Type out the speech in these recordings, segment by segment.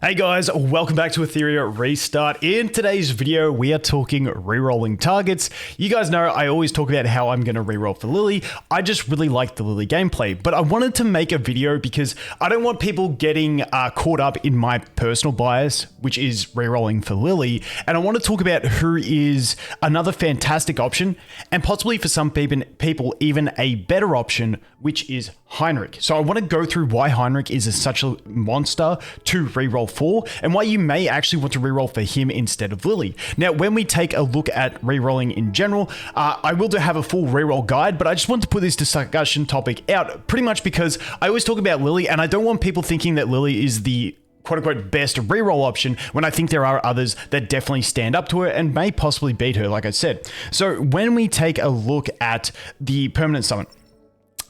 Hey guys, welcome back to Etheria Restart. In today's video, we are talking rerolling targets. You guys know I always talk about how I'm going to reroll for Lily. I just really like the Lily gameplay, but I wanted to make a video because I don't want people getting caught up in my personal bias, which is rerolling for Lily. And I want to talk about who is another fantastic option and possibly for some people even a better option, which is Heinrich. So I want to go through why Heinrich is such a monster to reroll for and why you may actually want to reroll for him instead of Lily. Now, when we take a look at rerolling in general, I will have a full reroll guide, but I just want to put this discussion topic out pretty much because I always talk about Lily and I don't want people thinking that Lily is the quote-unquote best reroll option when I think there are others that definitely stand up to her and may possibly beat her, like I said. So when we take a look at the permanent summon,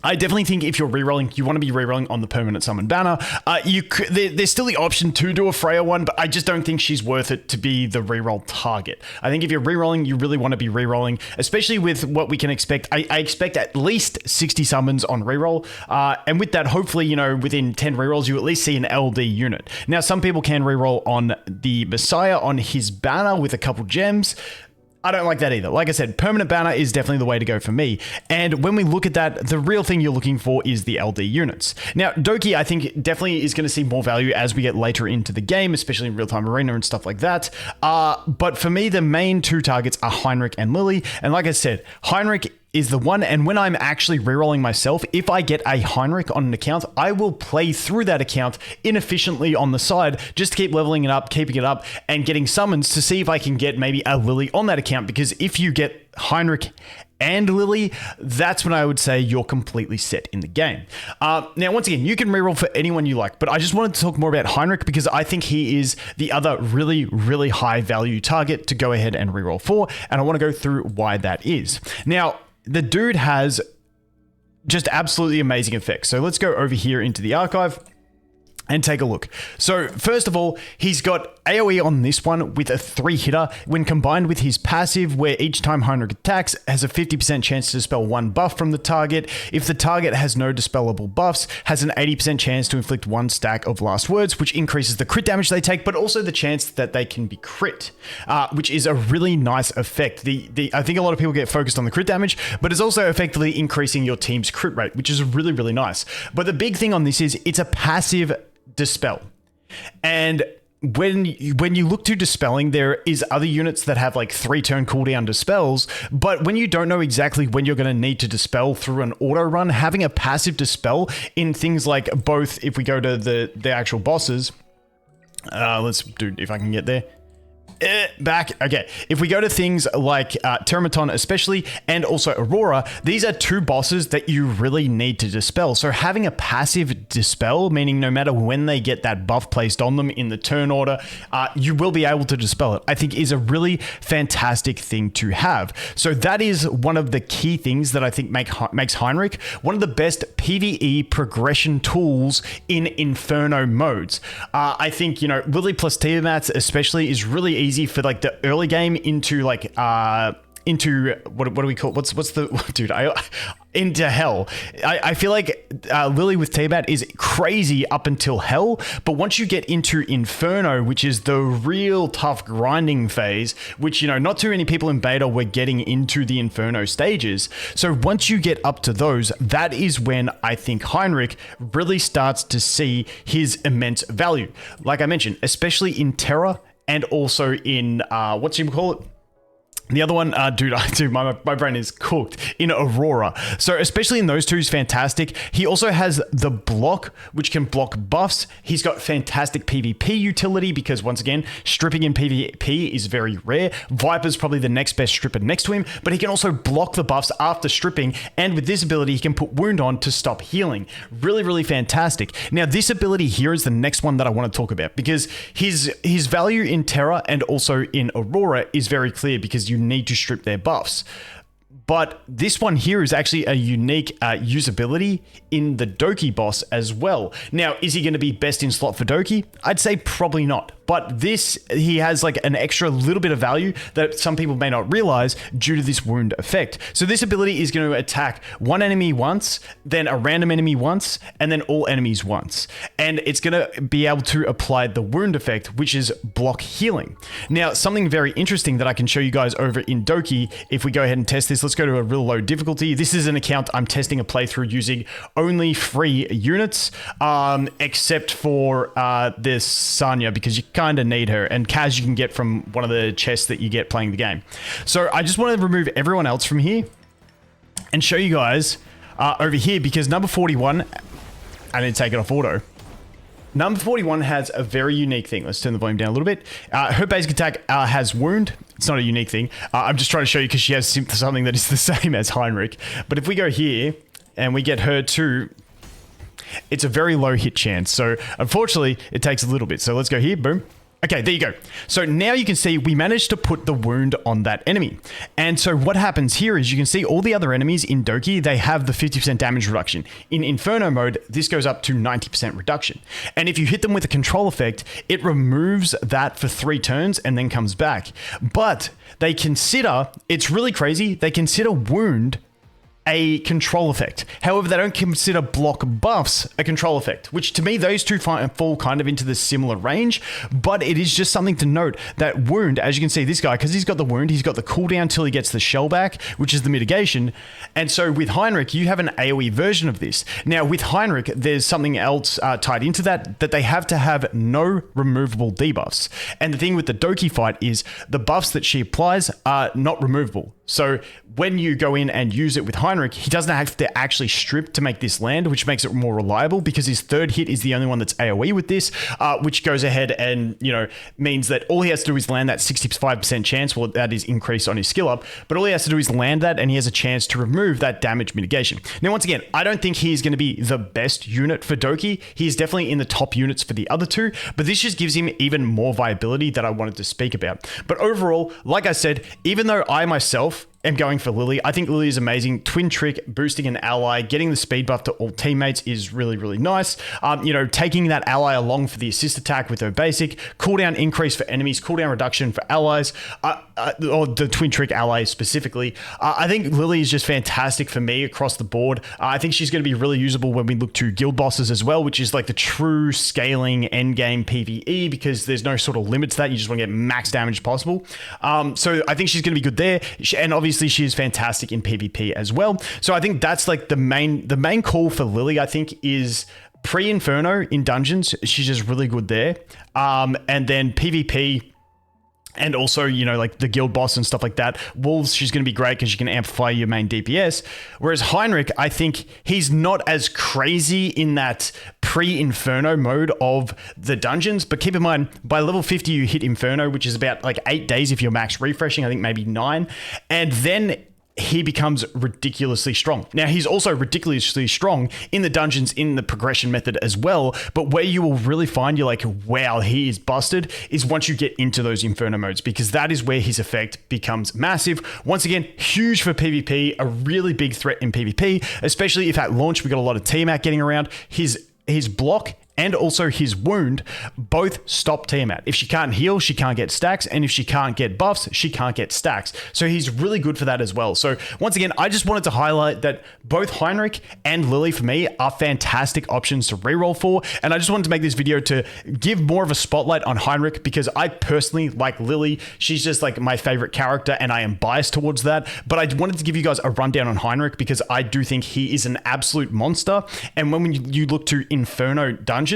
I definitely think if you're rerolling, you want to be rerolling on the permanent summon banner. There's still the option to do a Freya one, but I just don't think she's worth it to be the reroll target. I think if you're rerolling, you really want to be rerolling, especially with what we can expect. I expect at least 60 summons on reroll, and with that, hopefully, within 10 rerolls, you at least see an LD unit. Now, some people can reroll on the Messiah on his banner with a couple gems. I don't like that either. Like I said, permanent banner is definitely the way to go for me. And when we look at that, the real thing you're looking for is the LD units. Now, Doki, I think, definitely is going to see more value as we get later into the game, especially in real-time arena and stuff like that. But for me, the main two targets are Heinrich and Lily. And like I said, Heinrich is the one, and when I'm actually rerolling myself, if I get a Heinrich on an account, I will play through that account inefficiently on the side, just to keep leveling it up, keeping it up, and getting summons to see if I can get maybe a Lily on that account, because if you get Heinrich and Lily, that's when I would say you're completely set in the game. Now, once again, you can reroll for anyone you like, but I just wanted to talk more about Heinrich because I think he is the other really, really high value target to go ahead and reroll for, and I want to go through why that is. Now, the dude has just absolutely amazing effects. So let's go over here into the archive and take a look. So first of all, he's got AoE on this one with a 3-hitter when combined with his passive, where each time Heinrich attacks has a 50% chance to dispel one buff from the target. If the target has no dispellable buffs, has an 80% chance to inflict one stack of last words, which increases the crit damage they take, but also the chance that they can be crit, which is a really nice effect. I think a lot of people get focused on the crit damage, but it's also effectively increasing your team's crit rate, which is really, really nice. But the big thing on this is it's a passive dispel. And when you look to dispelling, there is other units that have like 3-turn cooldown dispels, but when you don't know exactly when you're going to need to dispel through an auto run, having a passive dispel in things like both, if we go to the actual bosses, let's do, if I can get there. Back. Okay. If we go to things like Teramaton especially, and also Aurora, these are two bosses that you really need to dispel. So having a passive dispel, meaning no matter when they get that buff placed on them in the turn order, you will be able to dispel it, I think is a really fantastic thing to have. So that is one of the key things that I think makes Heinrich one of the best PvE progression tools in Inferno modes. I think, Lily plus Tiamat especially is really easy for like the early game into like into what do we call what's the dude into hell. I feel like Lily with Tiamat is crazy up until hell, but once you get into Inferno, which is the real tough grinding phase, which not too many people in beta were getting into the Inferno stages. So once you get up to those, that is when I think Heinrich really starts to see his immense value. Like I mentioned, especially in Terra and also in what you call it? The other one, dude, my brain is cooked, in Aurora. So especially in those two, is fantastic. He also has the block, which can block buffs. He's got fantastic PvP utility because, once again, stripping in PvP is very rare. Viper's probably the next best stripper next to him, but he can also block the buffs after stripping, and with this ability, he can put wound on to stop healing. Really, really fantastic. Now, this ability here is the next one that I want to talk about because his value in Terra and also in Aurora is very clear because you need to strip their buffs. But this one here is actually a unique usability in the Doki boss as well. Now, is he going to be best in slot for Doki? I'd say probably not. but this, he has like an extra little bit of value that some people may not realize due to this wound effect. So this ability is going to attack one enemy once, then a random enemy once, and then all enemies once. And it's going to be able to apply the wound effect, which is block healing. Now, something very interesting that I can show you guys over in Doki, if we go ahead and test this, let's go to a real low difficulty. This is an account I'm testing a playthrough using only free units, except for this Sanya, because you kind of need her, and Kaz you can get from one of the chests that you get playing the game. So I just want to remove everyone else from here and show you guys over here, because number 41, I need to take it off auto. Number 41 has a very unique thing. Let's turn the volume down a little bit. Her basic attack has wound. It's not a unique thing. I'm just trying to show you because she has something that is the same as Heinrich. But if we go here and we get her too, it's a very low hit chance. So unfortunately, it takes a little bit. So let's go here. Boom. Okay, there you go. So now you can see we managed to put the wound on that enemy. And so what happens here is you can see all the other enemies in Doki, they have the 50% damage reduction. In Inferno mode, this goes up to 90% reduction. And if you hit them with a control effect, it removes that for 3 turns and then comes back. But they consider, it's really crazy, they consider wound a control effect. However, they don't consider block buffs a control effect, which to me, those two fall kind of into the similar range, but it is just something to note that wound, as you can see, this guy, because he's got the wound, he's got the cooldown till he gets the shell back, which is the mitigation. And so with Heinrich, you have an AoE version of this. Now with Heinrich, there's something else tied into that they have to have no removable debuffs. And the thing with the Doki fight is the buffs that she applies are not removable. So when you go in and use it with Heinrich, he doesn't have to actually strip to make this land, which makes it more reliable because his third hit is the only one that's AoE with this, which goes ahead and, you know, means that all he has to do is land that 65% chance. Well, that is increased on his skill up, but all he has to do is land that and he has a chance to remove that damage mitigation. Now, once again, I don't think he's going to be the best unit for Doki. He's definitely in the top units for the other two, but this just gives him even more viability that I wanted to speak about. But overall, like I said, even though I myself am going for Lily, I think Lily is amazing. Twin trick, boosting an ally, getting the speed buff to all teammates is really, really nice. You know, taking that ally along for the assist attack with her basic, cooldown increase for enemies, cooldown reduction for allies, or the twin trick ally specifically. I think Lily is just fantastic for me across the board. I think she's going to be really usable when we look to guild bosses as well, which is like the true scaling endgame PvE, because there's no sort of limit to that. You just want to get max damage possible. So I think she's going to be good there. And obviously she is fantastic in PvP as well. So I think that's like the main call for Lily, I think, is pre-Inferno in dungeons. She's just really good there. And then PvP, and also, you know, like the guild boss and stuff like that. Wolves, she's going to be great because you can amplify your main DPS. Whereas Heinrich, I think he's not as crazy in that pre-Inferno mode of the dungeons. But keep in mind, by level 50, you hit Inferno, which is about like 8 days if you're max refreshing. I think maybe 9. And then he becomes ridiculously strong. Now, he's also ridiculously strong in the dungeons in the progression method as well, but where you will really find you're like, wow, he is busted, is once you get into those Inferno modes, because that is where his effect becomes massive. Once again, huge for PvP, a really big threat in PvP, especially if at launch we got a lot of Tiamat getting around. His block and also his wound both stop Tiamat. If she can't heal, she can't get stacks, and if she can't get buffs, she can't get stacks. So he's really good for that as well. So once again, I just wanted to highlight that both Heinrich and Lily for me are fantastic options to reroll for, and I just wanted to make this video to give more of a spotlight on Heinrich because I personally like Lily. She's just like my favorite character, and I am biased towards that, but I wanted to give you guys a rundown on Heinrich because I do think he is an absolute monster, and when you look to Inferno dungeons,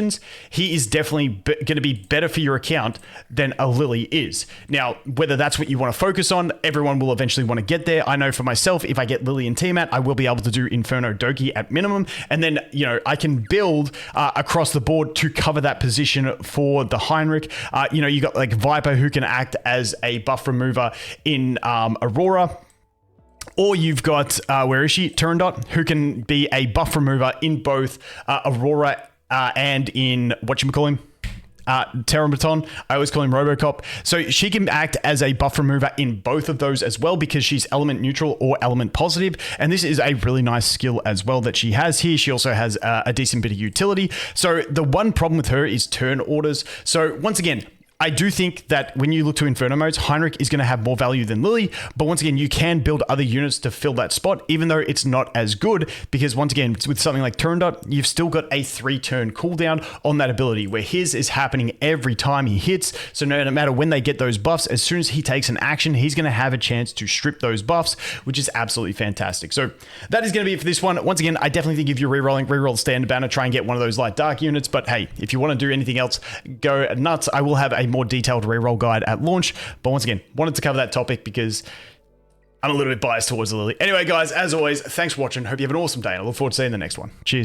he is definitely going to be better for your account than a Lily is. Now, whether that's what you want to focus on, everyone will eventually want to get there. I know for myself, if I get Lily and Tiamat, I will be able to do Inferno Doki at minimum, and then, you know, I can build across the board to cover that position for the Heinrich. You know, you got like Viper, who can act as a buff remover in Aurora. Or you've got, where is she? Turandot, who can be a buff remover in both Aurora and in, whatchamacallit, Terramaton. I always call him Robocop. So she can act as a buff remover in both of those as well because she's element neutral or element positive. And this is a really nice skill as well that she has here. She also has a decent bit of utility. So the one problem with her is turn orders. So once again, I do think that when you look to Inferno modes, Heinrich is going to have more value than Lily, but once again, you can build other units to fill that spot, even though it's not as good, because once again, with something like Turandot, you've still got a 3-turn cooldown on that ability, where his is happening every time he hits, so no matter when they get those buffs, as soon as he takes an action, he's going to have a chance to strip those buffs, which is absolutely fantastic. So that is going to be it for this one. Once again, I definitely think if you're rerolling, reroll standard banner, try and get one of those light dark units, but hey, if you want to do anything else, go nuts. I will have a more detailed reroll guide at launch, but once again, wanted to cover that topic because I'm a little bit biased towards the Lily. Anyway, guys, as always, thanks for watching. Hope you have an awesome day, and I look forward to seeing you in the next one. Cheers.